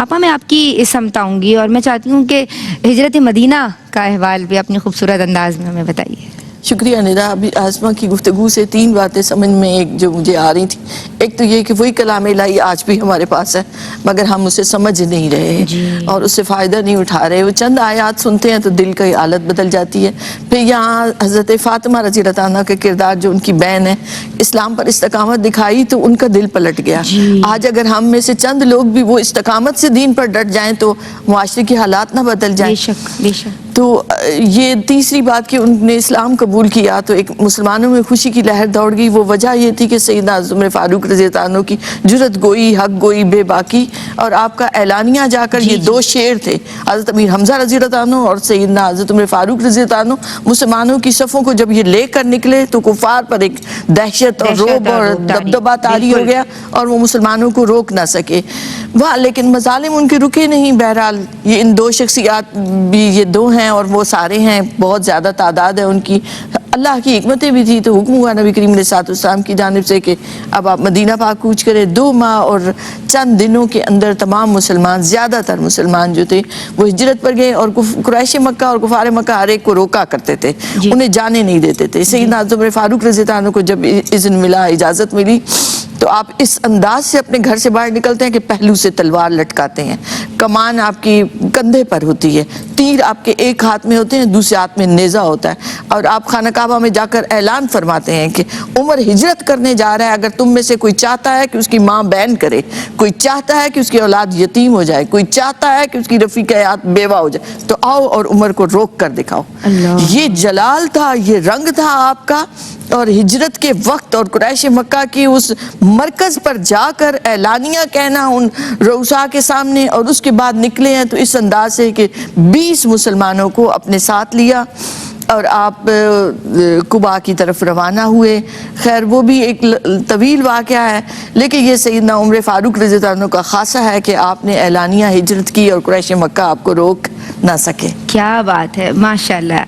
آپا میں آپ کی سمت آؤں گی اور میں چاہتی ہوں کہ ہجرت مدینہ کا احوال بھی اپنے خوبصورت انداز میں ہمیں بتائیے۔ شکریہ ندا۔ ابھی آسما کی گفتگو سے 3 باتیں سمجھ میں ایک جو مجھے آ رہی تھی، ایک تو یہ کہ وہی کلام الہی آج بھی ہمارے پاس ہے مگر ہم اسے سمجھ نہیں رہے جی اور اس سے فائدہ نہیں اٹھا رہے۔ وہ چند آیات سنتے ہیں تو دل کی حالت بدل جاتی ہے۔ پھر یہاں حضرت فاطمہ رضی اللہ عنہ کا کردار جو ان کی بہن ہے، اسلام پر استقامت دکھائی تو ان کا دل پلٹ گیا۔ جی آج اگر ہم میں سے چند لوگ بھی وہ استقامت سے دین پر ڈٹ جائیں تو معاشرے کی حالات نہ بدل جائیں۔ بے شک بے شک۔ تو یہ تیسری بات کہ ان نے اسلام قبول کیا تو ایک مسلمانوں میں خوشی کی لہر دوڑ گئی۔ وہ وجہ یہ تھی کہ سیدنا عمر فاروق رضی اللہ عنہ کی جرت گوئی، حق گوئی، بے باکی، اور آپ کا اعلانیہ جا کر یہ 2 شیر تھے، حضرت امیر حمزہ رضی اللہ عنہ اور سیدنا حضرت عمر فاروق رضی اللہ عنہ۔ مسلمانوں کی صفوں کو جب یہ لے کر نکلے تو کفار پر ایک دہشت اور رعب اور دبدبہ طاری ہو گیا اور وہ مسلمانوں کو روک نہ سکے۔ وہاں لیکن مظالم ان کے رکے نہیں۔ بہرحال یہ ان 2 شخصیات بھی، یہ 2 ہیں اور وہ سارے ہیں، بہت زیادہ تعداد ہے ان کی۔ اللہ کی حکمتیں بھی تھی تو حکم ہوا نبی کریم علیہ السلام کی جانب سے کہ اب آپ مدینہ پاک کوچ کریں۔ 2 ماہ اور چند دنوں کے اندر تمام مسلمان، زیادہ تر مسلمان جو تھے وہ ہجرت پر گئے، اور قریش مکہ اور کفار مکہ ہر ایک کو روکا کرتے تھے، انہیں جانے نہیں دیتے تھے۔ سیدنا عمر فاروق رضی اللہ عنہ کو جب اذن ملا، اجازت ملی، تو آپ اس انداز سے اپنے گھر سے باہر نکلتے ہیں کہ پہلو سے تلوار لٹکاتے ہیں، کمان آپ کی کندھے پر ہوتی ہے، تیر آپ کے ایک ہاتھ میں ہوتے ہیں، دوسرے ہاتھ میں نیزہ ہوتا ہے، اور آپ خانہ کعبہ میں جا کر اعلان فرماتے ہیں کہ عمر ہجرت کرنے جا رہا ہے۔ اگر تم میں سے کوئی چاہتا ہے کہ اس کی ماں بین کرے، کوئی چاہتا ہے کہ اس کی اولاد یتیم ہو جائے، کوئی چاہتا ہے کہ اس کی رفیق حیات بیوہ ہو جائے، تو آؤ اور عمر کو روک کر دکھاؤ۔ یہ جلال تھا، یہ رنگ تھا آپ کا، اور ہجرت کے وقت اور قریش مکہ کی اس مرکز پر جا کر اعلانیہ کہنا ان رؤساء کے سامنے، اور اس کے بعد نکلے ہیں تو اس انداز سے کہ 20 مسلمانوں کو اپنے ساتھ لیا اور آپ قباء کی طرف روانہ ہوئے۔ خیر وہ بھی ایک طویل واقعہ ہے، لیکن یہ سیدنا عمر فاروق رضی اللہ عنہ کا خاصہ ہے کہ آپ نے اعلانیہ ہجرت کی اور قریش مکہ آپ کو روک نہ سکے۔ کیا بات ہے، ماشاءاللہ۔